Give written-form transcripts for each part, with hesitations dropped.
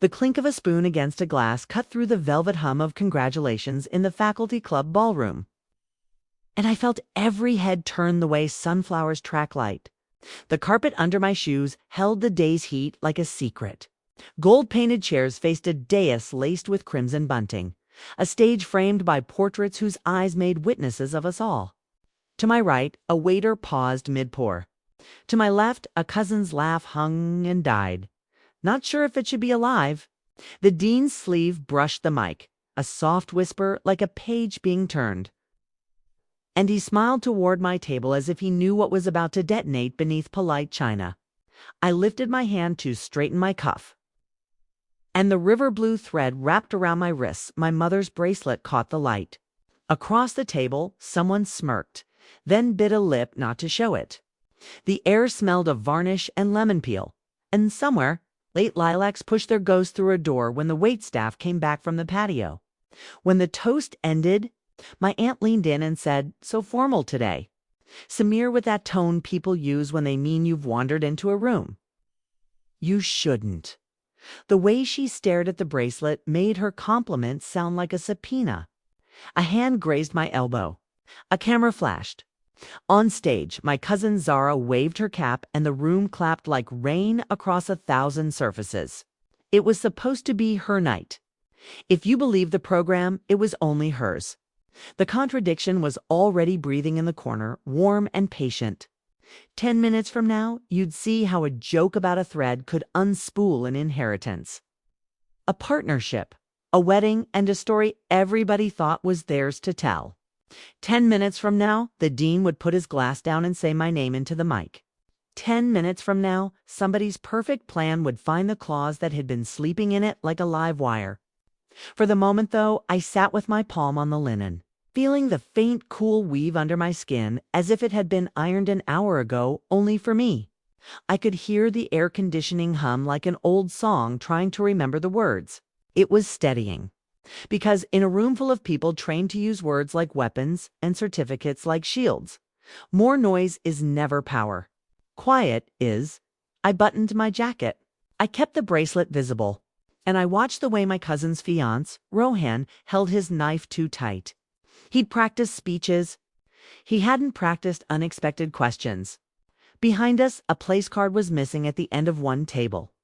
The clink of a spoon against a glass cut through the velvet hum of congratulations in the faculty club ballroom. And I felt every head turn the way sunflowers track light. The carpet under my shoes held the day's heat like a secret. Gold-painted chairs faced a dais laced with crimson bunting, a stage framed by portraits whose eyes made witnesses of us all. To my right, a waiter paused mid-pour. To my left, a cousin's laugh hung and died. Not sure if it should be alive. The dean's sleeve brushed the mic, a soft whisper like a page being turned. And he smiled toward my table as if he knew what was about to detonate beneath polite china. I lifted my hand to straighten my cuff. And the river blue thread wrapped around my wrists, my mother's bracelet caught the light. Across the table, someone smirked, then bit a lip not to show it. The air smelled of varnish and lemon peel, and somewhere, late lilacs pushed their ghost through a door when the waitstaff came back from the patio. When the toast ended, my aunt leaned in and said, "So formal today." Samir with that tone people use when they mean you've wandered into a room. You shouldn't. The way she stared at the bracelet made her compliment sound like a subpoena. A hand grazed my elbow. A camera flashed. On stage, my cousin Zara waved her cap and the room clapped like rain across 1,000 surfaces. It was supposed to be her night. If you believe the program, it was only hers. The contradiction was already breathing in the corner, warm and patient. 10 minutes from now, you'd see how a joke about a thread could unspool an inheritance. A partnership, a wedding, and a story everybody thought was theirs to tell. 10 minutes from now, the dean would put his glass down and say my name into the mic. 10 minutes from now, somebody's perfect plan would find the clause that had been sleeping in it like a live wire. For the moment, though, I sat with my palm on the linen, feeling the faint, cool weave under my skin as if it had been ironed an hour ago only for me. I could hear the air conditioning hum like an old song trying to remember the words. It was steadying. Because in a room full of people trained to use words like weapons and certificates like shields, more noise is never power. Quiet is. I buttoned my jacket. I kept the bracelet visible. And I watched the way my cousin's fiancé, Rohan, held his knife too tight. He'd practiced speeches. He hadn't practiced unexpected questions. Behind us, a place card was missing at the end of one table.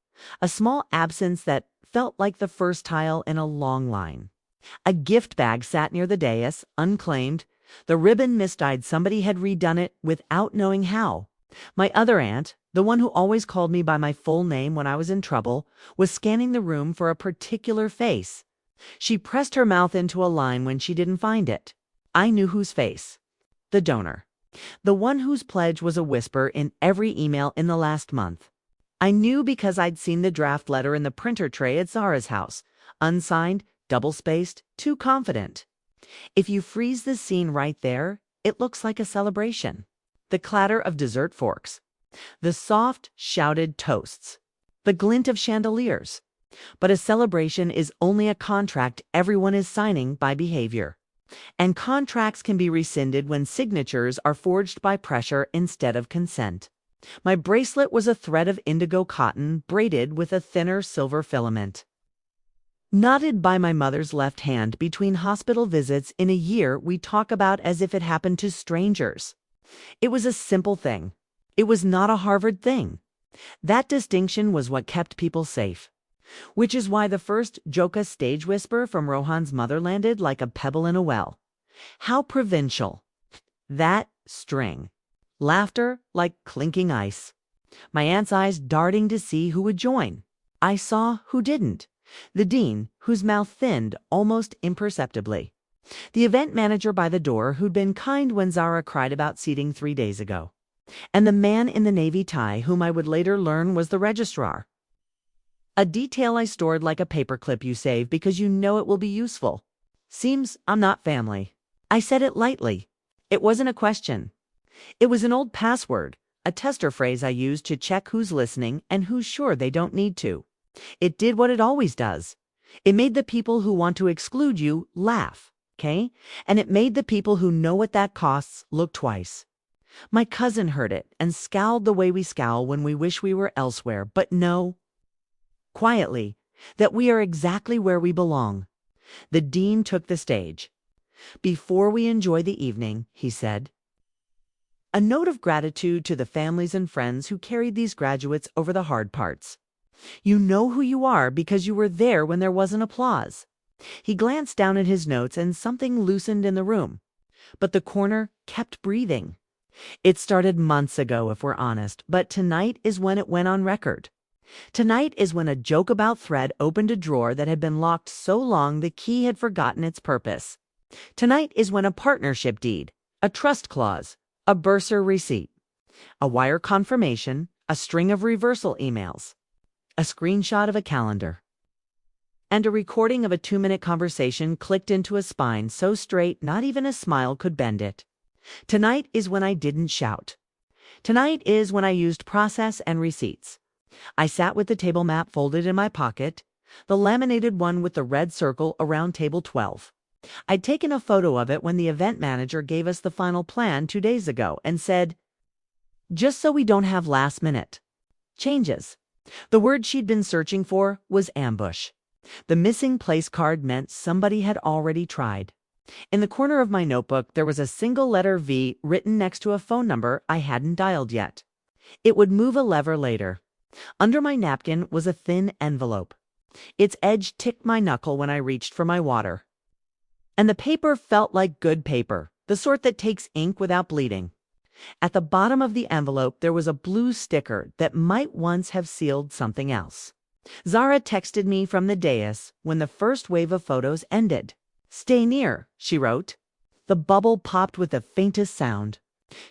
A small absence that felt like the first tile in a long line. A gift bag sat near the dais, unclaimed. The ribbon misdyed. Somebody had redone it without knowing how. My other aunt, the one who always called me by my full name when I was in trouble, was scanning the room for a particular face. She pressed her mouth into a line when she didn't find it. I knew whose face. The donor. The one whose pledge was a whisper in every email in the last month. I knew because I'd seen the draft letter in the printer tray at Zara's house. Unsigned, double-spaced, too confident. If you freeze the scene right there, it looks like a celebration. The clatter of dessert forks. The soft, shouted toasts. The glint of chandeliers. But a celebration is only a contract everyone is signing by behavior. And contracts can be rescinded when signatures are forged by pressure instead of consent. My bracelet was a thread of indigo cotton braided with a thinner silver filament. Knotted by my mother's left hand between hospital visits in a year we talk about as if it happened to strangers. It was a simple thing. It was not a Harvard thing. That distinction was what kept people safe. Which is why the first Joka stage whisper from Rohan's mother landed like a pebble in a well. How provincial. That string. Laughter like clinking ice. My aunt's eyes darting to see who would join. I saw who didn't. The dean, whose mouth thinned almost imperceptibly. The event manager by the door who'd been kind when Zara cried about seating 3 days ago. And the man in the navy tie whom I would later learn was the registrar. A detail I stored like a paperclip you save because you know it will be useful. Seems I'm not family. I said it lightly. It wasn't a question. It was an old password, a tester phrase I used to check who's listening and who's sure they don't need to. It did what it always does. It made the people who want to exclude you laugh, okay? And it made the people who know what that costs look twice. My cousin heard it and scowled the way we scowl when we wish we were elsewhere, but no. Quietly, that we are exactly where we belong. The dean took the stage. "Before we enjoy the evening," he said, "a note of gratitude to the families and friends who carried these graduates over the hard parts. You know who you are because you were there when there wasn't applause." He glanced down at his notes and something loosened in the room. But the corner kept breathing. It started months ago, if we're honest, but tonight is when it went on record. Tonight is when a joke-about thread opened a drawer that had been locked so long the key had forgotten its purpose. Tonight is when a partnership deed, a trust clause, a bursar receipt, a wire confirmation, a string of reversal emails, a screenshot of a calendar, and a recording of a 2-minute conversation clicked into a spine so straight not even a smile could bend it. Tonight is when I didn't shout. Tonight is when I used process and receipts. I sat with the table map folded in my pocket, the laminated one with the red circle around table 12. I'd taken a photo of it when the event manager gave us the final plan 2 days ago and said, "Just so we don't have last-minute changes." The word she'd been searching for was ambush. The missing place card meant somebody had already tried. In the corner of my notebook, there was a single letter V written next to a phone number I hadn't dialed yet. It would move a lever later. Under my napkin was a thin envelope. Its edge ticked my knuckle when I reached for my water. And the paper felt like good paper, the sort that takes ink without bleeding. At the bottom of the envelope, there was a blue sticker that might once have sealed something else. Zara texted me from the dais when the first wave of photos ended. "Stay near," she wrote. The bubble popped with the faintest sound.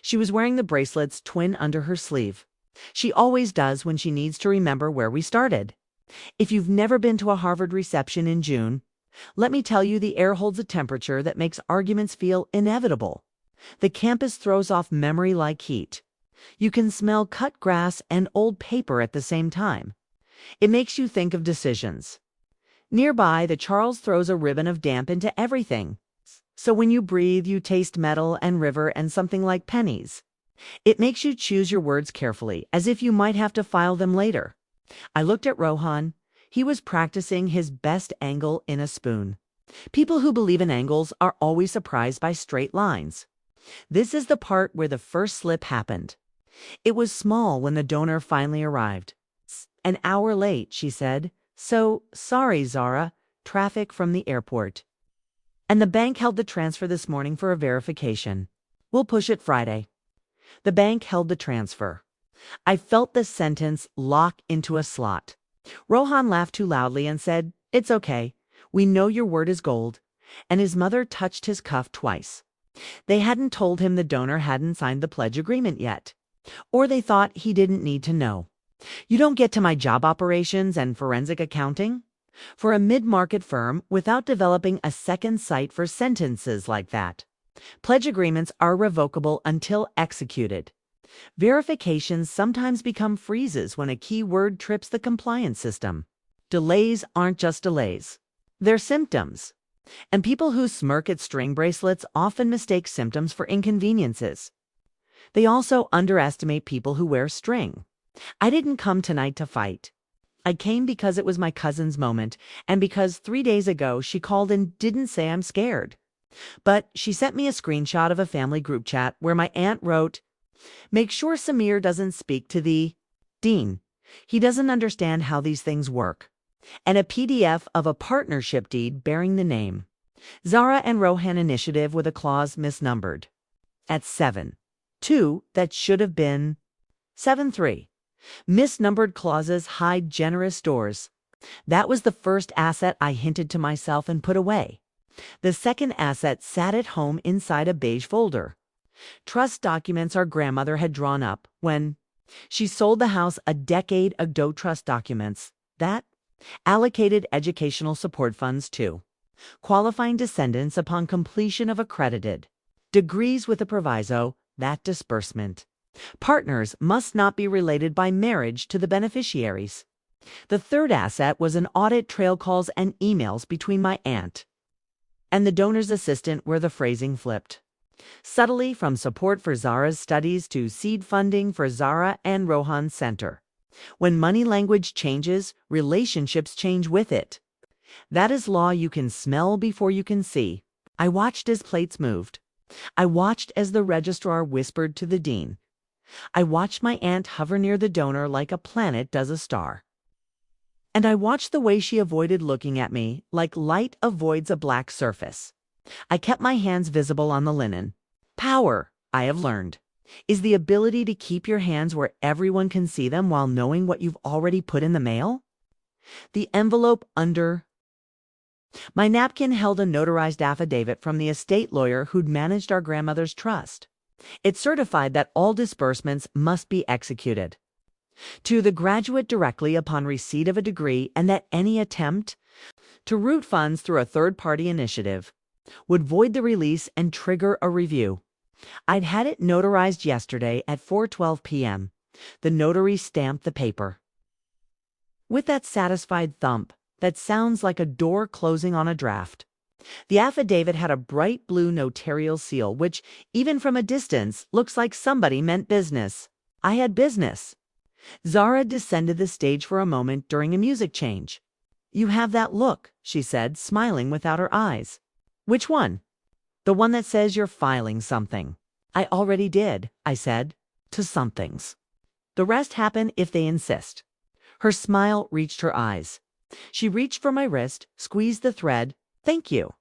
She was wearing the bracelets twin under her sleeve. She always does when she needs to remember where we started. If you've never been to a Harvard reception in June, let me tell you the air holds a temperature that makes arguments feel inevitable. The campus throws off memory like heat. You can smell cut grass and old paper at the same time. It makes you think of decisions. Nearby, the Charles throws a ribbon of damp into everything. So when you breathe, you taste metal and river and something like pennies. It makes you choose your words carefully, as if you might have to file them later. I looked at Rohan. He was practicing his best angle in a spoon. People who believe in angles are always surprised by straight lines. This is the part where the first slip happened. It was small when the donor finally arrived. "An hour late," she said. "So sorry, Zara. Traffic from the airport. And the bank held the transfer this morning for a verification. We'll push it Friday." The bank held the transfer. I felt the sentence lock into a slot. Rohan laughed too loudly and said, "It's okay. We know your word is gold." And his mother touched his cuff twice. They hadn't told him the donor hadn't signed the pledge agreement yet. Or they thought he didn't need to know. You don't get to my job operations and forensic accounting for a mid-market firm without developing a second sight for sentences like that. Pledge agreements are revocable until executed. Verifications sometimes become freezes when a key word trips the compliance system. Delays aren't just delays. They're symptoms. And people who smirk at string bracelets often mistake symptoms for inconveniences. They also underestimate people who wear string. I didn't come tonight to fight. I came because it was my cousin's moment, and because 3 days ago she called and didn't say I'm scared. But she sent me a screenshot of a family group chat where my aunt wrote, "Make sure Samir doesn't speak to the dean. He doesn't understand how these things work." And a PDF of a partnership deed bearing the name Zara and Rohan Initiative with a clause misnumbered. At 7-2, that should have been 7-3. Misnumbered clauses hide generous doors. That was the first asset I hinted to myself and put away. The second asset sat at home inside a beige folder. Trust documents our grandmother had drawn up when she sold the house a decade ago. Trust documents that allocated educational support funds to qualifying descendants upon completion of accredited degrees with a proviso that disbursement partners must not be related by marriage to the beneficiaries. The third asset was an audit trail calls and emails between my aunt and the donor's assistant where the phrasing flipped. Subtly from support for Zara's studies to seed funding for Zara and Rohan's center. When money language changes, relationships change with it. That is law you can smell before you can see. I watched as plates moved. I watched as the registrar whispered to the dean. I watched my aunt hover near the donor like a planet does a star. And I watched the way she avoided looking at me, like light avoids a black surface. I kept my hands visible on the linen. Power, I have learned, is the ability to keep your hands where everyone can see them while knowing what you've already put in the mail. The envelope under my napkin held a notarized affidavit from the estate lawyer who'd managed our grandmother's trust. It certified that all disbursements must be executed to the graduate directly upon receipt of a degree, and that any attempt to route funds through a third-party initiative would void the release and trigger a review. I'd had it notarized yesterday at 4:12 p.m. The notary stamped the paper. With that satisfied thump that sounds like a door closing on a draft. The affidavit had a bright blue notarial seal, which, even from a distance, looks like somebody meant business. I had business. Zara descended the stage for a moment during a music change. "You have that look," she said, smiling without her eyes. "Which one?" "The one that says you're filing something." "I already did," I said, "to somethings. The rest happen if they insist." Her smile reached her eyes. She reached for my wrist, squeezed the thread. "Thank you."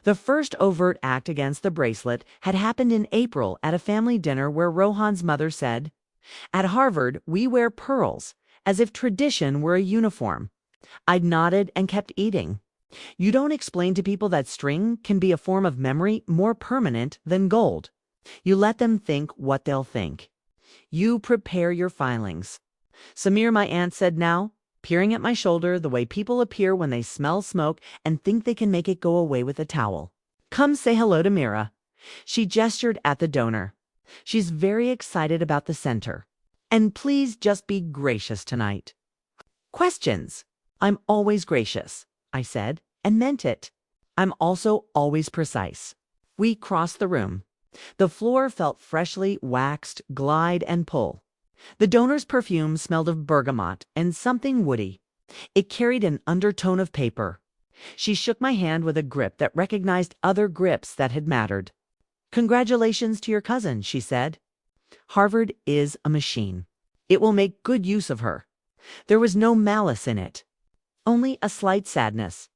The first overt act against the bracelet had happened in April at a family dinner where Rohan's mother said, "At Harvard, we wear pearls, as if tradition were a uniform." I'd nodded and kept eating. You don't explain to people that string can be a form of memory more permanent than gold. You let them think what they'll think. You prepare your filings. "Samir," my aunt said now, peering at my shoulder the way people appear when they smell smoke and think they can make it go away with a towel. "Come say hello to Mira." She gestured at the donor. "She's very excited about the center. And please just be gracious tonight." "Questions?" "I'm always gracious," I said, and meant it. "I'm also always precise." We crossed the room. The floor felt freshly waxed, glide and pull. The donor's perfume smelled of bergamot and something woody. It carried an undertone of paper. She shook my hand with a grip that recognized other grips that had mattered. "Congratulations to your cousin," she said. "Harvard is a machine. It will make good use of her." There was no malice in it, only a slight sadness.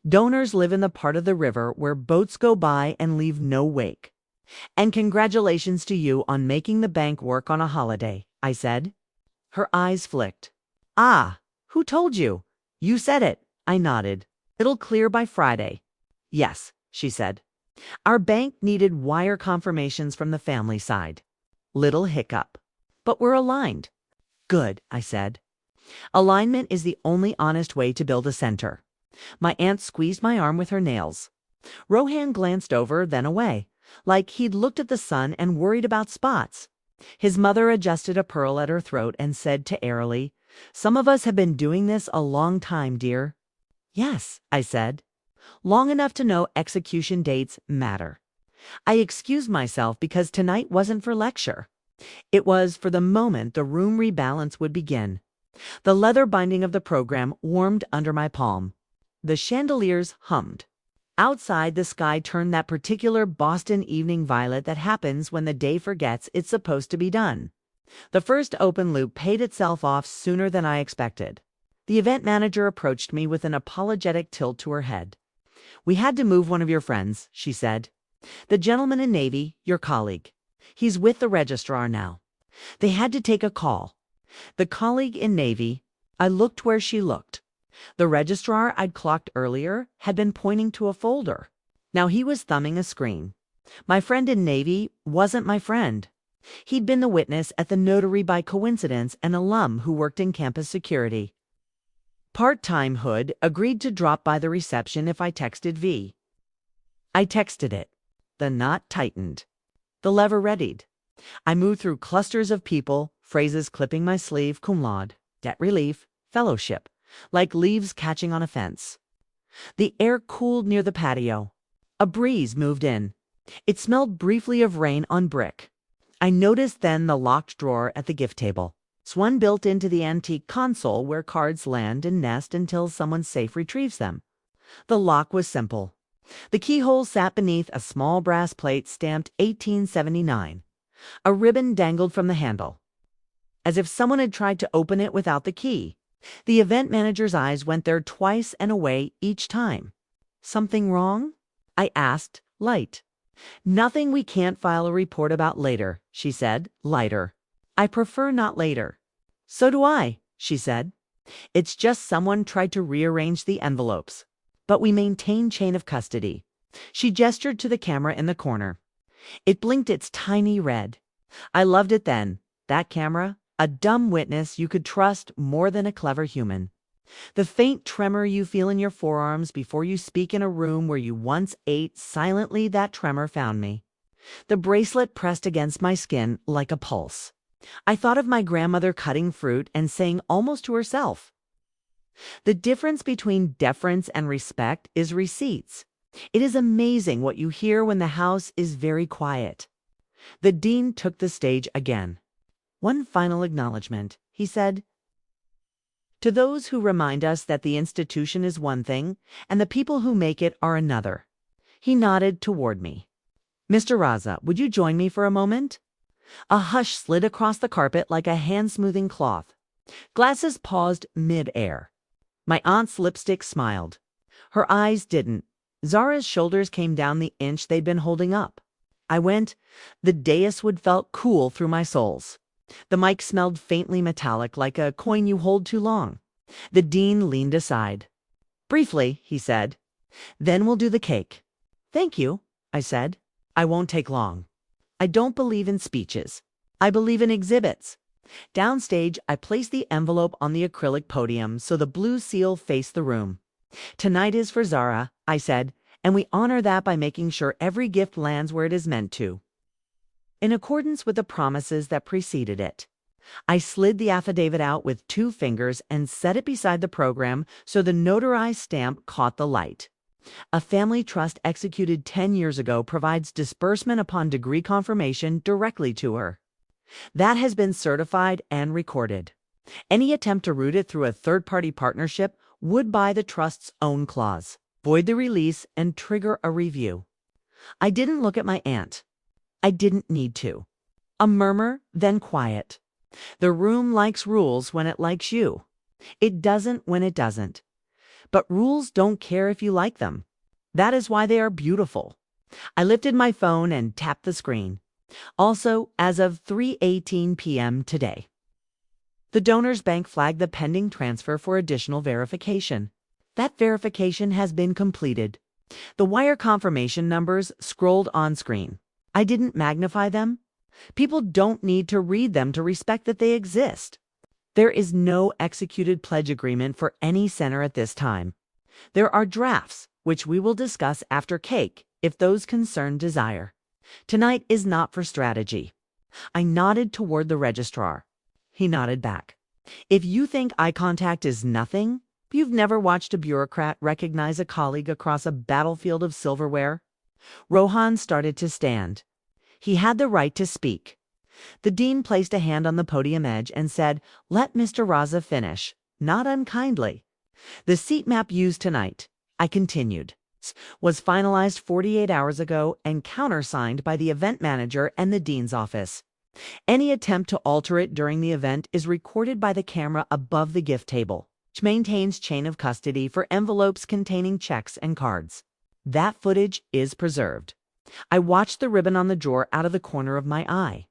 Donors live in the part of the river where boats go by and leave no wake. "And congratulations to you on making the bank work on a holiday," I said. Her eyes flicked. "Ah, who told you?" "You said it." I nodded. "It'll clear by Friday." "Yes," she said. "Our bank needed wire confirmations from the family side." Little hiccup. "But we're aligned." "Good," I said. "Alignment is the only honest way to build a center." My aunt squeezed my arm with her nails. Rohan glanced over, then away, like he'd looked at the sun and worried about spots. His mother adjusted a pearl at her throat and said to airily, "Some of us have been doing this a long time, dear." "Yes," I said. "Long enough to know execution dates matter." I excused myself because tonight wasn't for lecture. It was for the moment the room rebalance would begin. The leather binding of the program warmed under my palm. The chandeliers hummed. Outside, the sky turned that particular Boston evening violet that happens when the day forgets it's supposed to be done. The first open loop paid itself off sooner than I expected. The event manager approached me with an apologetic tilt to her head. "We had to move one of your friends," she said. "The gentleman in Navy, your colleague. He's with the registrar now. They had to take a call." The colleague in Navy. I looked where she looked. The registrar I'd clocked earlier had been pointing to a folder. Now he was thumbing a screen. My friend in Navy wasn't my friend. He'd been the witness at the notary by coincidence, an alum who worked in campus security. Part-time Hood agreed to drop by the reception if I texted V. I texted it. The knot tightened. The lever readied. I moved through clusters of people, phrases clipping my sleeve, cum laude, debt relief, fellowship, like leaves catching on a fence. The air cooled near the patio. A breeze moved in. It smelled briefly of rain on brick. I noticed then the locked drawer at the gift table. One built into the antique console where cards land and nest until someone safe retrieves them. The lock was simple. The keyhole sat beneath a small brass plate stamped 1879. A ribbon dangled from the handle, as if someone had tried to open it without the key. The event manager's eyes went there twice and away each time. Something wrong? I asked, light. Nothing we can't file a report about later, she said, lighter. I prefer not later. So do I, she said. It's just someone tried to rearrange the envelopes. But we maintain chain of custody. She gestured to the camera in the corner. It blinked its tiny red. I loved it then, that camera, a dumb witness you could trust more than a clever human. The faint tremor you feel in your forearms before you speak in a room where you once ate silently, that tremor found me. The bracelet pressed against my skin like a pulse. I thought of my grandmother cutting fruit and saying almost to herself, "The difference between deference and respect is receipts." It is amazing what you hear when the house is very quiet. The dean took the stage again. "One final acknowledgement," he said. "To those who remind us that the institution is one thing and the people who make it are another." He nodded toward me. "Mr. Raza, would you join me for a moment?" A hush slid across the carpet like a hand-smoothing cloth. Glasses paused mid-air. My aunt's lipstick smiled. Her eyes didn't. Zara's shoulders came down the inch they'd been holding up. I went. The dais would felt cool through my soles. The mic smelled faintly metallic, like a coin you hold too long. The dean leaned aside. "Briefly," he said. "Then we'll do the cake." "Thank you," I said. "I won't take long. I don't believe in speeches. I believe in exhibits." Downstage, I placed the envelope on the acrylic podium so the blue seal faced the room. "Tonight is for Zara," I said, "and we honor that by making sure every gift lands where it is meant to, in accordance with the promises that preceded it." I slid the affidavit out with 2 fingers and set it beside the program so the notarized stamp caught the light. A family trust executed 10 years ago provides disbursement upon degree confirmation directly to her. That has been certified and recorded. Any attempt to route it through a third-party partnership would buy the trust's own clause, void the release, and trigger a review. I didn't look at my aunt. I didn't need to. A murmur, then quiet. The room likes rules when it likes you. It doesn't when it doesn't. But rules don't care if you like them. That is why they are beautiful. I lifted my phone and tapped the screen. Also, as of 3:18 p.m. today. The donor's bank flagged the pending transfer for additional verification. That verification has been completed. The wire confirmation numbers scrolled on screen. I didn't magnify them. People don't need to read them to respect that they exist. There is no executed pledge agreement for any center at this time. There are drafts, which we will discuss after cake, if those concerned desire. Tonight is not for strategy. I nodded toward the registrar. He nodded back. If you think eye contact is nothing, you've never watched a bureaucrat recognize a colleague across a battlefield of silverware. Rohan started to stand. He had the right to speak. The dean placed a hand on the podium edge and said, "Let Mr. Raza finish," not unkindly. "The seat map used tonight," I continued, "was finalized 48 hours ago and countersigned by the event manager and the dean's office. Any attempt to alter it during the event is recorded by the camera above the gift table, which maintains chain of custody for envelopes containing checks and cards. That footage is preserved." I watched the ribbon on the drawer out of the corner of my eye.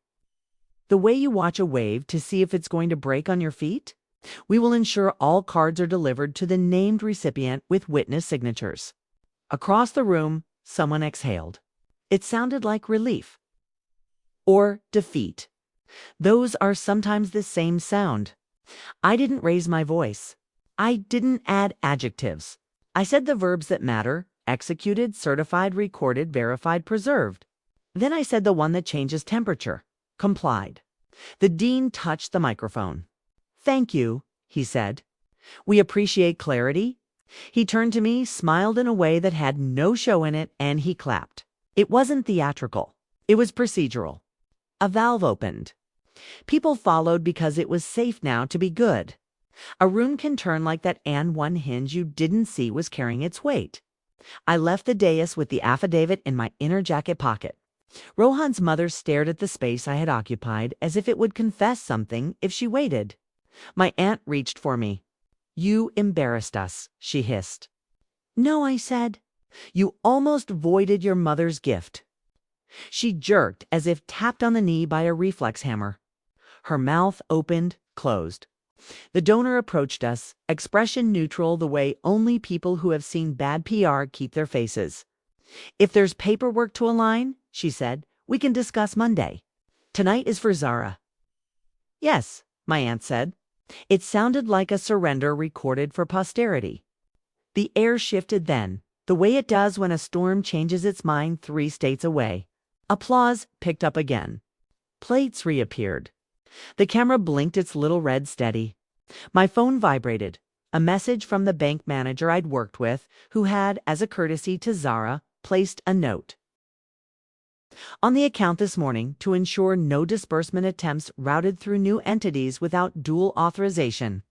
"The way you watch a wave to see if it's going to break on your feet? We will ensure all cards are delivered to the named recipient with witness signatures." Across the room, someone exhaled. It sounded like relief. Or defeat. Those are sometimes the same sound. I didn't raise my voice. I didn't add adjectives. I said the verbs that matter: executed, certified, recorded, verified, preserved. Then I said the one that changes temperature: complied. The dean touched the microphone. "Thank you," he said. "We appreciate clarity." He turned to me, smiled in a way that had no show in it, and he clapped. It wasn't theatrical. It was procedural. A valve opened. People followed because it was safe now to be good. A room can turn like that, and one hinge you didn't see was carrying its weight. I left the dais with the affidavit in my inner jacket pocket. Rohan's mother stared at the space I had occupied as if it would confess something if she waited. My aunt reached for me. "You embarrassed us," she hissed. "No," I said. "You almost voided your mother's gift." She jerked as if tapped on the knee by a reflex hammer. Her mouth opened, closed. The donor approached us, expression neutral the way only people who have seen bad PR keep their faces. "If there's paperwork to align," she said, "we can discuss Monday. Tonight is for Zara." "Yes," my aunt said. It sounded like a surrender recorded for posterity. The air shifted then, the way it does when a storm changes its mind 3 states away. Applause picked up again. Plates reappeared. The camera blinked its little red steady. My phone vibrated. A message from the bank manager I'd worked with, who had, as a courtesy to Zara, placed a note on the account this morning to ensure no disbursement attempts routed through new entities without dual authorization.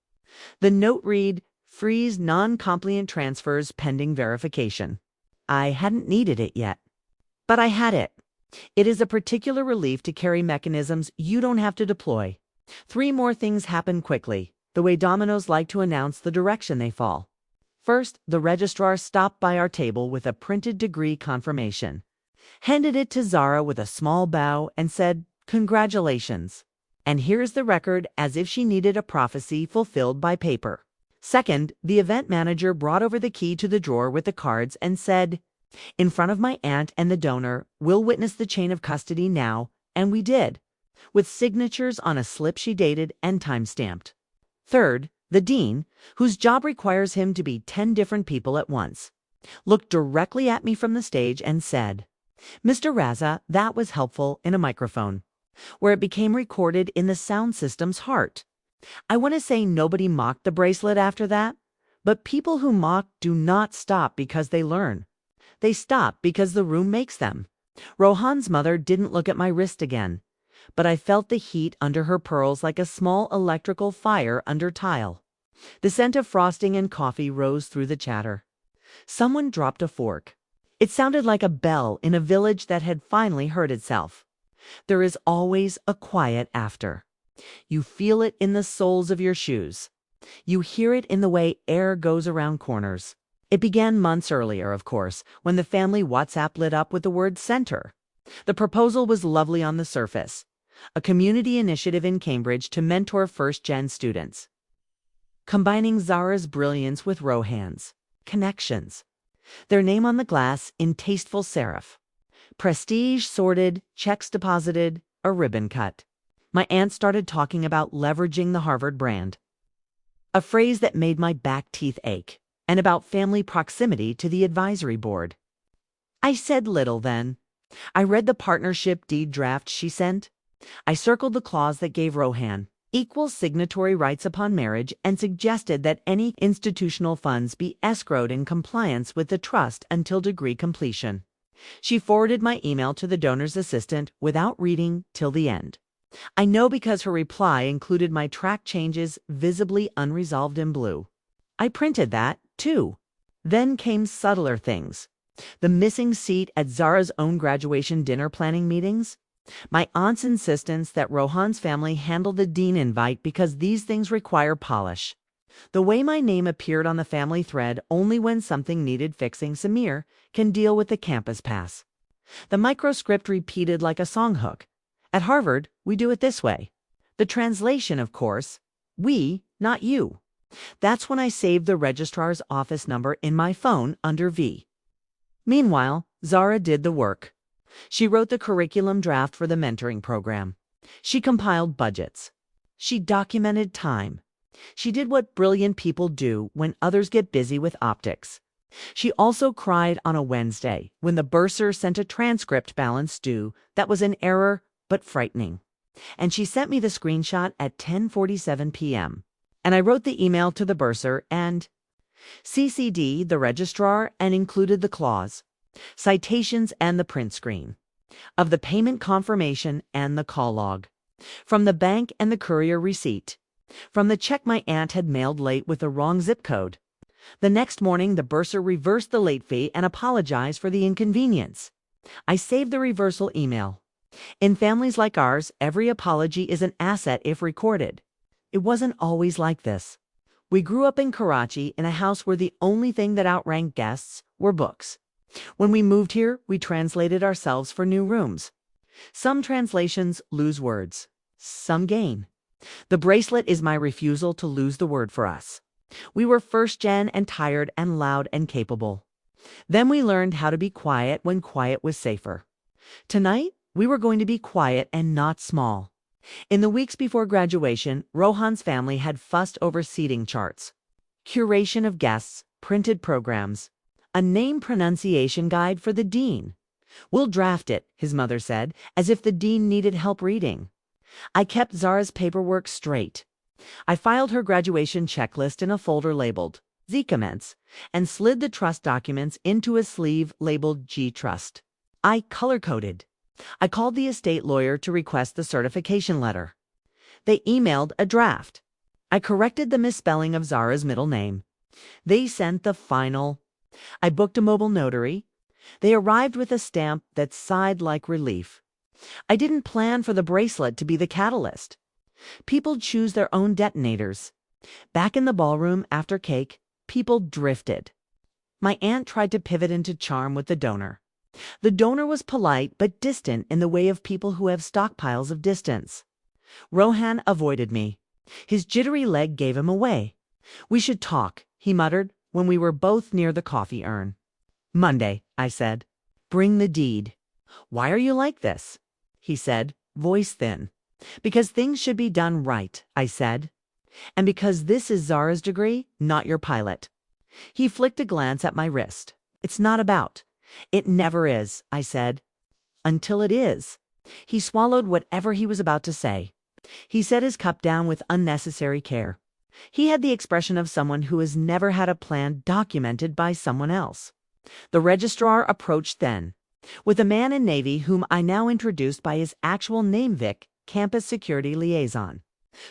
The note read, "Freeze non-compliant transfers pending verification." I hadn't needed it yet, but I had it. It is a particular relief to carry mechanisms you don't have to deploy. 3 more things happen quickly, the way dominoes like to announce the direction they fall. First, the registrar stopped by our table with a printed degree confirmation, handed it to Zara with a small bow, and said, "Congratulations. And here's the record," as if she needed a prophecy fulfilled by paper. Second, the event manager brought over the key to the drawer with the cards and said, in front of my aunt and the donor, "We'll witness the chain of custody now," and we did, with signatures on a slip she dated and time-stamped. Third, the dean, whose job requires him to be 10 different people at once, looked directly at me from the stage and said, "Mr. Raza, that was helpful," in a microphone, where it became recorded in the sound system's heart. I want to say nobody mocked the bracelet after that, but people who mock do not stop because they learn. They stop because the room makes them. Rohan's mother didn't look at my wrist again, but I felt the heat under her pearls like a small electrical fire under tile. The scent of frosting and coffee rose through the chatter. Someone dropped a fork. It sounded like a bell in a village that had finally heard itself. There is always a quiet after. You feel it in the soles of your shoes. You hear it in the way air goes around corners. It began months earlier, of course, when the family WhatsApp lit up with the word center. The proposal was lovely on the surface. A community initiative in Cambridge to mentor first-gen students. Combining Zara's brilliance with Rohan's connections. Their name on the glass in tasteful serif. Prestige sorted, checks deposited, a ribbon cut. My aunt started talking about leveraging the Harvard brand, a phrase that made my back teeth ache, and about family proximity to the advisory board. I said little then. I read the partnership deed draft she sent. I circled the clause that gave Rohan equal signatory rights upon marriage and suggested that any institutional funds be escrowed in compliance with the trust until degree completion. She forwarded my email to the donor's assistant without reading till the end. I know because her reply included my track changes visibly unresolved in blue. I printed that, too. Then came subtler things. The missing seat at Zara's own graduation dinner planning meetings. My aunt's insistence that Rohan's family handle the dean invite because these things require polish. The way my name appeared on the family thread only when something needed fixing. Samir can deal with the campus pass. The microscript repeated like a song hook. At Harvard, we do it this way. The translation, of course, we, not you. That's when I saved the registrar's office number in my phone under V. Meanwhile, Zara did the work. She wrote the curriculum draft for the mentoring program. She compiled budgets. She documented time. She did what brilliant people do when others get busy with optics. She also cried on a Wednesday when the bursar sent a transcript balance due that was an error but frightening. And she sent me the screenshot at 10:47 p.m. And I wrote the email to the bursar and CC'd the registrar and included the clause, citations and the print screen of the payment confirmation and the call log. From the bank and the courier receipt. From the check my aunt had mailed late with the wrong zip code. The next morning, the bursar reversed the late fee and apologized for the inconvenience. I saved the reversal email. In families like ours, every apology is an asset if recorded. It wasn't always like this. We grew up in Karachi in a house where the only thing that outranked guests were books. When we moved here, we translated ourselves for new rooms. Some translations lose words. Some gain. The bracelet is my refusal to lose the word for us. We were first gen and tired and loud and capable. Then we learned how to be quiet when quiet was safer. Tonight, we were going to be quiet and not small. In the weeks before graduation, Rohan's family had fussed over seating charts, curation of guests, printed programs, a name pronunciation guide for the dean. "We'll draft it," his mother said, as if the dean needed help reading. I kept Zara's paperwork straight. I filed her graduation checklist in a folder labeled Z Commence and slid the trust documents into a sleeve labeled G Trust. I color-coded. I called the estate lawyer to request the certification letter. They emailed a draft. I corrected the misspelling of Zara's middle name. They sent the final. I booked a mobile notary. They arrived with a stamp that sighed like relief. I didn't plan for the bracelet to be the catalyst. People choose their own detonators. Back in the ballroom after cake, people drifted. My aunt tried to pivot into charm with the donor. The donor was polite but distant in the way of people who have stockpiles of distance. Rohan avoided me. His jittery leg gave him away. "We should talk," he muttered when we were both near the coffee urn. "Monday," I said. "Bring the deed." "Why are you like this?" he said, voice thin. "Because things should be done right," I said. "And because this is Zara's degree, not your pilot." He flicked a glance at my wrist. "It's not about." "It never is," I said. "Until it is." He swallowed whatever he was about to say. He set his cup down with unnecessary care. He had the expression of someone who has never had a plan documented by someone else. The registrar approached then, with a man in Navy whom I now introduced by his actual name, Vic, Campus Security Liaison,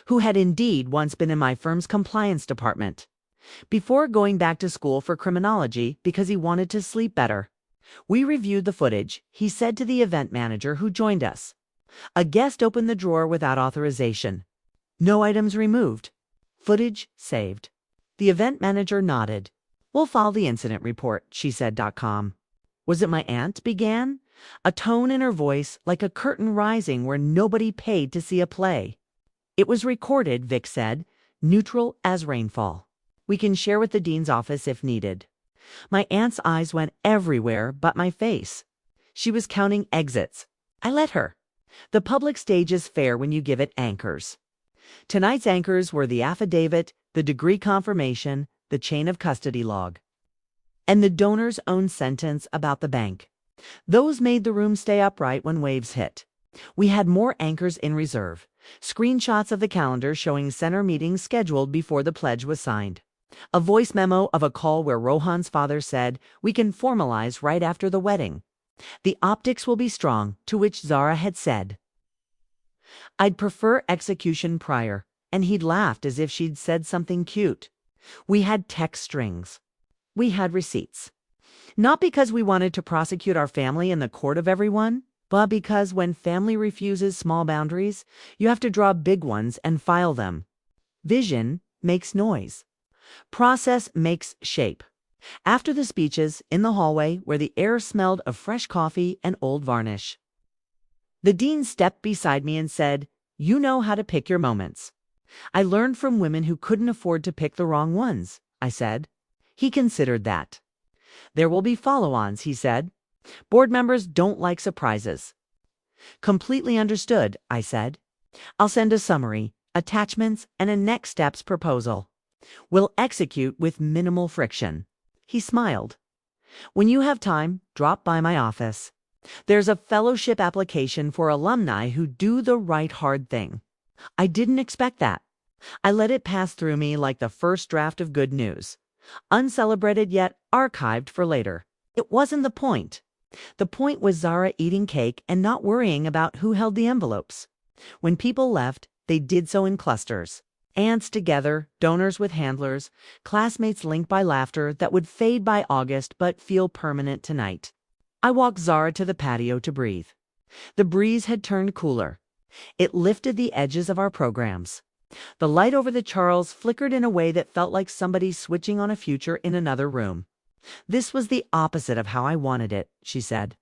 who had indeed once been in my firm's compliance department. Before going back to school for criminology because he wanted to sleep better, we reviewed the footage, he said to the event manager who joined us. A guest opened the drawer without authorization. No items removed. Footage saved. The event manager nodded. "We'll file the incident report," she said. "Com." "Was it my aunt?" began, a tone in her voice like a curtain rising where nobody paid to see a play. "It was recorded," Vic said, neutral as rainfall. "We can share with the dean's office if needed." My aunt's eyes went everywhere but my face. She was counting exits. I let her. The public stage is fair when you give it anchors. Tonight's anchors were the affidavit, the degree confirmation, the chain of custody log, and the donor's own sentence about the bank. Those made the room stay upright when waves hit. We had more anchors in reserve. Screenshots of the calendar showing center meetings scheduled before the pledge was signed. A voice memo of a call where Rohan's father said, "We can formalize right after the wedding. The optics will be strong," to which Zara had said, "I'd prefer execution prior," and he'd laughed as if she'd said something cute. We had text strings. We had receipts. Not because we wanted to prosecute our family in the court of everyone, but because when family refuses small boundaries, you have to draw big ones and file them. Vision makes noise. Process makes shape. After the speeches, in the hallway where the air smelled of fresh coffee and old varnish, the dean stepped beside me and said, "You know how to pick your moments." "I learned from women who couldn't afford to pick the wrong ones," I said. He considered that. "There will be follow-ons," he said. "Board members don't like surprises." "Completely understood," I said. "I'll send a summary, attachments, and a next steps proposal. We'll execute with minimal friction." He smiled. "When you have time, drop by my office. There's a fellowship application for alumni who do the right hard thing." I didn't expect that. I let it pass through me like the first draft of good news. Uncelebrated yet archived for later. It wasn't the point. The point was Zara eating cake and not worrying about who held the envelopes. When people left, they did so in clusters. Ants together, donors with handlers, classmates linked by laughter that would fade by August but feel permanent tonight. I walked Zara to the patio to breathe. The breeze had turned cooler. It lifted the edges of our programs. The light over the Charles flickered in a way that felt like somebody switching on a future in another room. This was the opposite of how I wanted it, she said,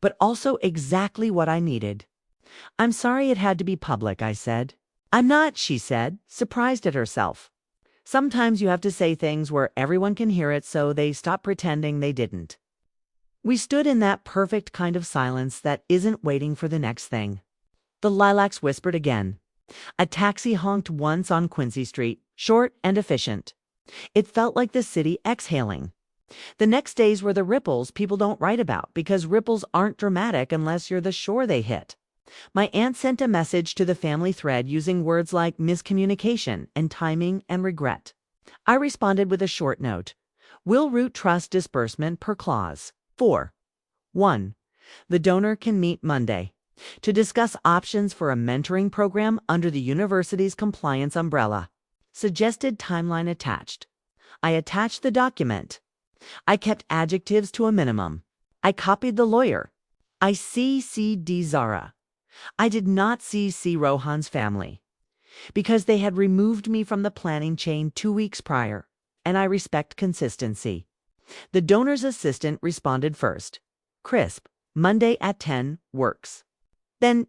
but also exactly what I needed. I'm sorry it had to be public, I said. I'm not, she said, surprised at herself. Sometimes you have to say things where everyone can hear it so they stop pretending they didn't. We stood in that perfect kind of silence that isn't waiting for the next thing. The lilacs whispered again. A taxi honked once on Quincy Street, short and efficient. It felt like the city exhaling. The next days were the ripples people don't write about because ripples aren't dramatic unless you're the shore they hit. My aunt sent a message to the family thread using words like miscommunication and timing and regret. I responded with a short note. Will root trust disbursement per clause. 4. 1. The donor can meet Monday to discuss options for a mentoring program under the university's compliance umbrella. Suggested timeline attached. I attached the document. I kept adjectives to a minimum. I copied the lawyer. I CC'd Zara. I did not CC Rohan's family because they had removed me from the planning chain 2 weeks prior, and I respect consistency. The donor's assistant responded first. Crisp, Monday at 10 works. Then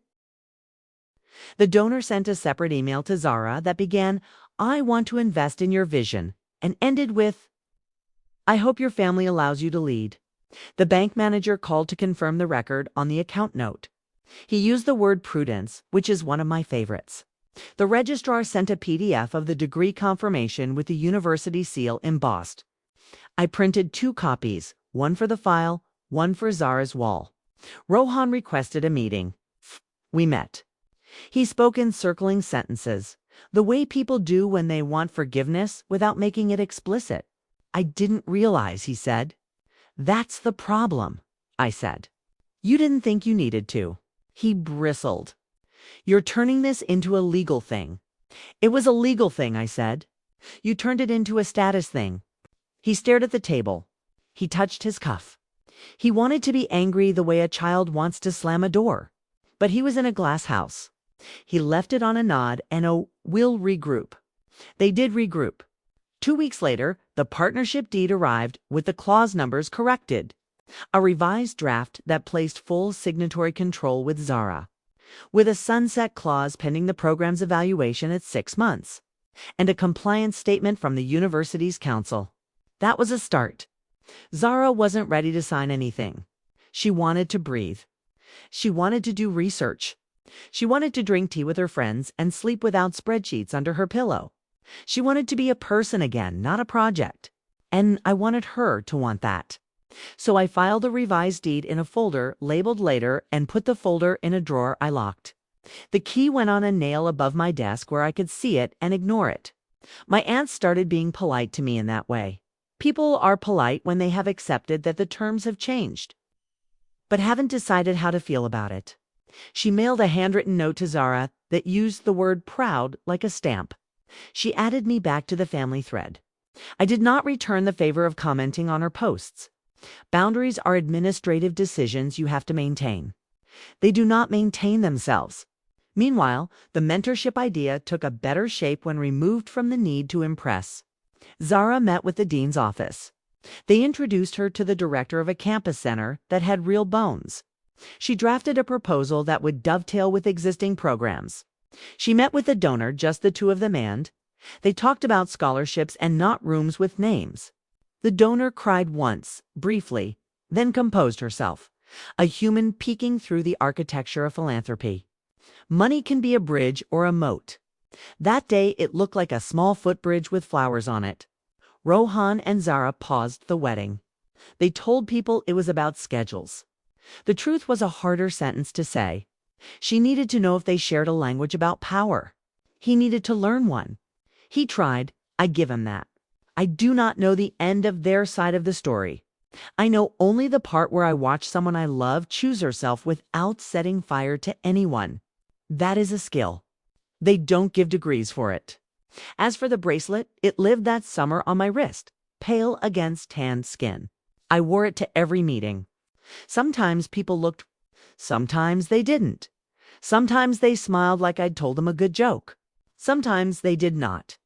the donor sent a separate email to Zara that began, I want to invest in your vision, and ended with, I hope your family allows you to lead. The bank manager called to confirm the record on the account note. He used the word prudence, which is one of my favorites. The registrar sent a PDF of the degree confirmation with the university seal embossed. I printed 2 copies, one for the file, one for Zara's wall. Rohan requested a meeting. We met. He spoke in circling sentences, the way people do when they want forgiveness without making it explicit. I didn't realize, he said. That's the problem, I said. You didn't think you needed to. He bristled. You're turning this into a legal thing. It was a legal thing, I said. You turned it into a status thing. He stared at the table. He touched his cuff. He wanted to be angry the way a child wants to slam a door. But he was in a glass house. He left it on a nod and a we'll regroup. They did regroup. 2 weeks later, the partnership deed arrived with the clause numbers corrected. A revised draft that placed full signatory control with Zara, with a sunset clause pending the program's evaluation at 6 months, and a compliance statement from the university's council. That was a start. Zara wasn't ready to sign anything. She wanted to breathe. She wanted to do research. She wanted to drink tea with her friends and sleep without spreadsheets under her pillow. She wanted to be a person again, not a project. And I wanted her to want that. So I filed a revised deed in a folder labeled later and put the folder in a drawer I locked. The key went on a nail above my desk where I could see it and ignore it. My aunt started being polite to me in that way. People are polite when they have accepted that the terms have changed, but haven't decided how to feel about it. She mailed a handwritten note to Zara that used the word proud like a stamp. She added me back to the family thread. I did not return the favor of commenting on her posts. Boundaries are administrative decisions you have to maintain. They do not maintain themselves. Meanwhile, the mentorship idea took a better shape when removed from the need to impress. Zara met with the dean's office. They introduced her to the director of a campus center that had real bones. She drafted a proposal that would dovetail with existing programs. She met with the donor, just the two of them, and they talked about scholarships and not rooms with names. The donor cried once, briefly, then composed herself, a human peeking through the architecture of philanthropy. Money can be a bridge or a moat. That day it looked like a small footbridge with flowers on it. Rohan and Zara paused the wedding. They told people it was about schedules. The truth was a harder sentence to say. She needed to know if they shared a language about power. He needed to learn one. He tried. I give him that. I do not know the end of their side of the story. I know only the part where I watch someone I love choose herself without setting fire to anyone. That is a skill. They don't give degrees for it. As for the bracelet, it lived that summer on my wrist, pale against tanned skin. I wore it to every meeting. Sometimes people looked, sometimes they didn't. Sometimes they smiled like I'd told them a good joke. Sometimes they did not.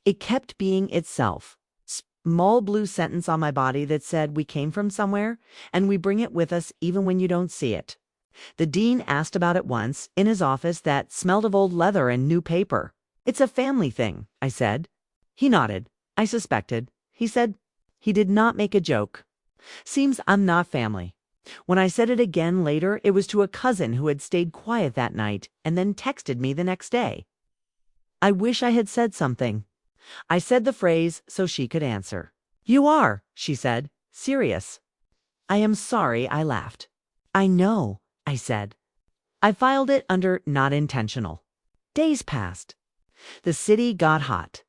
It kept being itself. Small blue sentence on my body that said we came from somewhere and we bring it with us even when you don't see it. The dean asked about it once in his office that smelled of old leather and new paper. It's a family thing, I said. He nodded. I suspected. He said he did not make a joke. Seems I'm not family. When I said it again later, it was to a cousin who had stayed quiet that night and then texted me the next day. I wish I had said something. I said the phrase so she could answer. You are, she said, serious. I am sorry, I laughed. I know, I said. I filed it under not intentional. Days passed. The city got hot.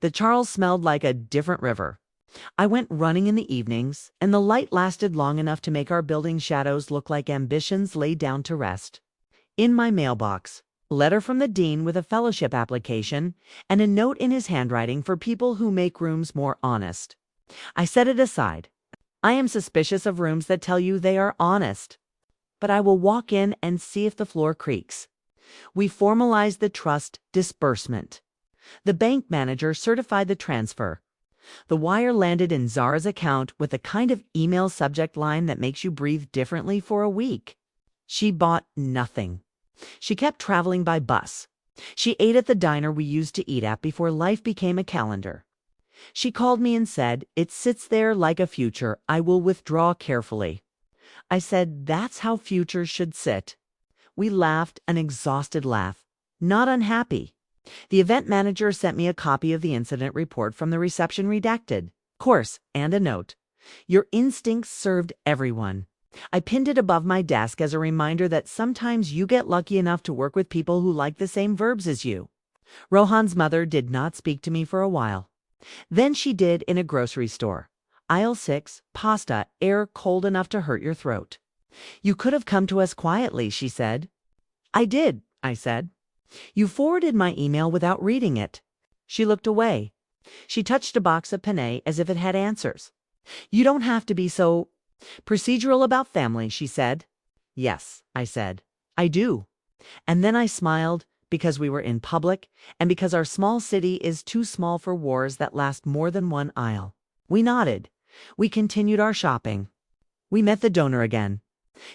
The Charles smelled like a different river. I went running in the evenings, and the light lasted long enough to make our building shadows look like ambitions laid down to rest. In my mailbox, a letter from the dean with a fellowship application, and a note in his handwriting for people who make rooms more honest. I set it aside. I am suspicious of rooms that tell you they are honest. But I will walk in and see if the floor creaks. We formalized the trust disbursement. The bank manager certified the transfer. The wire landed in Zara's account with the kind of email subject line that makes you breathe differently for a week. She bought nothing. She kept traveling by bus. She ate at the diner we used to eat at before life became a calendar. She called me and said, "It sits there like a future. I will withdraw carefully." I said, "That's how futures should sit." We laughed, an exhausted laugh. Not unhappy. The event manager sent me a copy of the incident report from the reception redacted, course, and a note. Your instincts served everyone. I pinned it above my desk as a reminder that sometimes you get lucky enough to work with people who like the same verbs as you. Rohan's mother did not speak to me for a while. Then she did in a grocery store. Aisle 6, pasta, air cold enough to hurt your throat. You could have come to us quietly, she said. I did, I said. You forwarded my email without reading it. She looked away. She touched a box of penne as if it had answers. You don't have to be so procedural about family, she said. Yes, I said. I do. And then I smiled because we were in public and because our small city is too small for wars that last more than one aisle. We nodded. We continued our shopping. We met the donor again.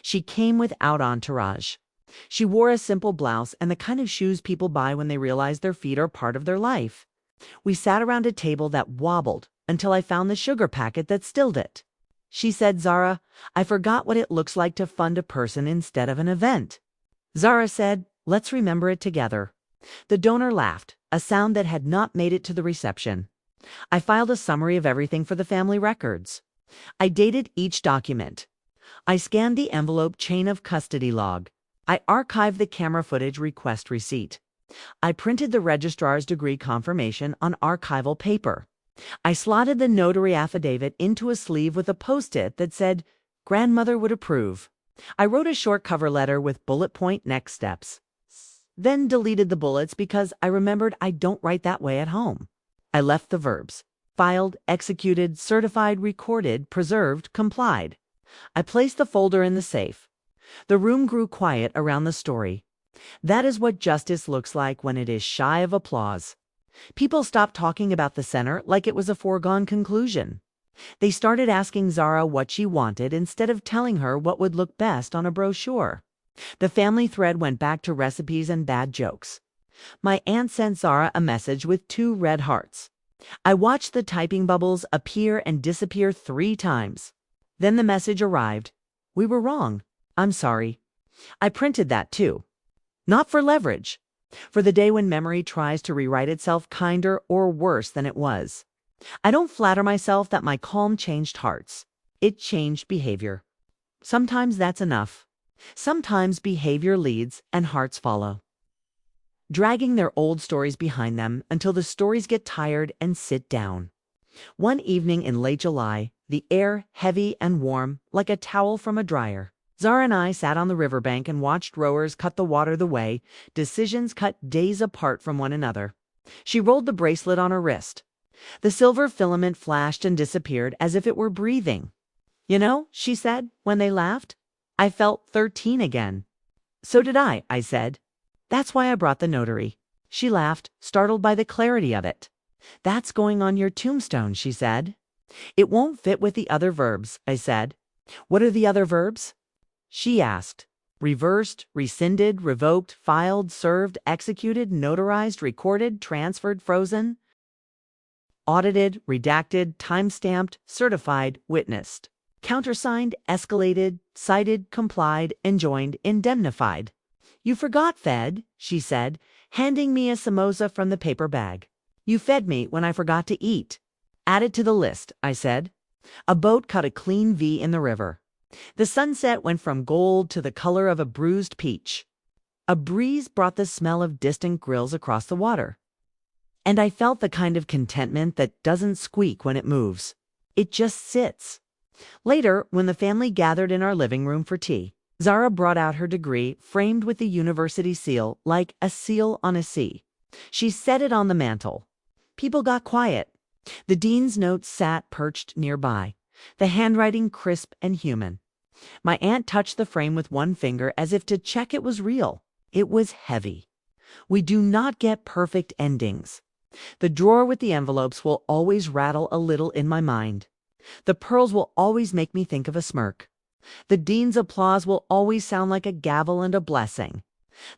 She came without entourage. She wore a simple blouse and the kind of shoes people buy when they realize their feet are part of their life. We sat around a table that wobbled until I found the sugar packet that stilled it. She said, Zara, I forgot what it looks like to fund a person instead of an event. Zara said, let's remember it together. The donor laughed, a sound that had not made it to the reception. I filed a summary of everything for the family records. I dated each document. I scanned the envelope chain of custody log. I archived the camera footage request receipt. I printed the registrar's degree confirmation on archival paper. I slotted the notary affidavit into a sleeve with a post-it that said, Grandmother would approve. I wrote a short cover letter with bullet point next steps. Then deleted the bullets because I remembered I don't write that way at home. I left the verbs. Filed, executed, certified, recorded, preserved, complied. I placed the folder in the safe. The room grew quiet around the story. That is what justice looks like when it is shy of applause. People stopped talking about the center like it was a foregone conclusion. They started asking Zara what she wanted instead of telling her what would look best on a brochure. The family thread went back to recipes and bad jokes. My aunt sent Zara a message with 2 red hearts. I watched the typing bubbles appear and disappear 3 times. Then the message arrived. We were wrong. I'm sorry. I printed that too. Not for leverage. For the day when memory tries to rewrite itself kinder or worse than it was. I don't flatter myself that my calm changed hearts. It changed behavior. Sometimes that's enough. Sometimes behavior leads and hearts follow. Dragging their old stories behind them until the stories get tired and sit down. One evening in late July, the air heavy and warm like a towel from a dryer. Zara and I sat on the riverbank and watched rowers cut the water the way, decisions cut days apart from one another. She rolled the bracelet on her wrist. The silver filament flashed and disappeared as if it were breathing. "You know," she said, when they laughed, "I felt 13 again." "So did I said. "That's why I brought the notary." She laughed, startled by the clarity of it. "That's going on your tombstone," she said. "It won't fit with the other verbs," I said. "What are the other verbs?" She asked. "Reversed, rescinded, revoked, filed, served, executed, notarized, recorded, transferred, frozen, audited, redacted, time-stamped, certified, witnessed, countersigned, escalated, cited, complied, enjoined, indemnified." "You forgot, Fed," she said, handing me a samosa from the paper bag. "You fed me when I forgot to eat." "Add it to the list," I said. A boat cut a clean V in the river. The sunset went from gold to the color of a bruised peach. A breeze brought the smell of distant grills across the water. And I felt the kind of contentment that doesn't squeak when it moves. It just sits. Later, when the family gathered in our living room for tea, Zara brought out her degree framed with the university seal like a seal on a sea. She set it on the mantel. People got quiet. The dean's notes sat perched nearby, the handwriting crisp and human. My aunt touched the frame with one finger as if to check it was real. It was heavy. We do not get perfect endings. The drawer with the envelopes will always rattle a little in my mind. The pearls will always make me think of a smirk. The dean's applause will always sound like a gavel and a blessing.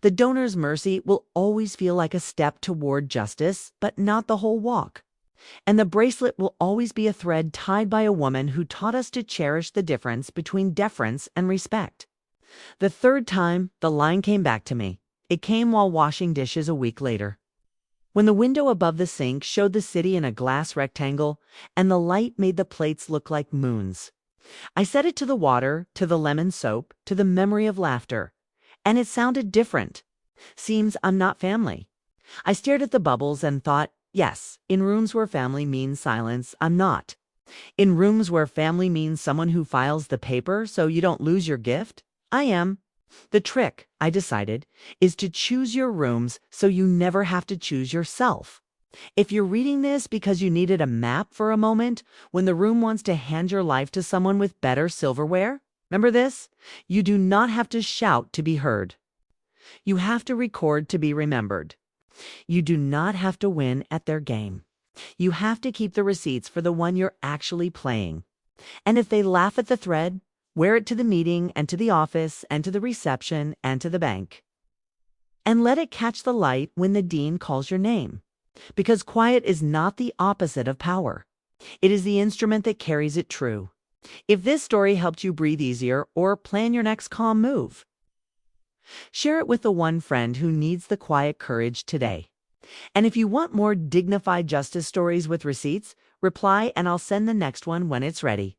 The donor's mercy will always feel like a step toward justice, but not the whole walk. And the bracelet will always be a thread tied by a woman who taught us to cherish the difference between deference and respect. The third time, the line came back to me. It came while washing dishes a week later. When the window above the sink showed the city in a glass rectangle, and the light made the plates look like moons. I set it to the water, to the lemon soap, to the memory of laughter. And it sounded different. Seems I'm not family. I stared at the bubbles and thought, yes, in rooms where family means silence, I'm not. In rooms where family means someone who files the paper so you don't lose your gift, I am. The trick, I decided, is to choose your rooms so you never have to choose yourself. If you're reading this because you needed a map for a moment when the room wants to hand your life to someone with better silverware, remember this? You do not have to shout to be heard. You have to record to be remembered. You do not have to win at their game. You have to keep the receipts for the one you're actually playing. And if they laugh at the thread, wear it to the meeting and to the office and to the reception and to the bank. And let it catch the light when the dean calls your name. Because quiet is not the opposite of power. It is the instrument that carries it true. If this story helped you breathe easier or plan your next calm move, share it with the one friend who needs the quiet courage today. And if you want more dignified justice stories with receipts, reply and I'll send the next one when it's ready.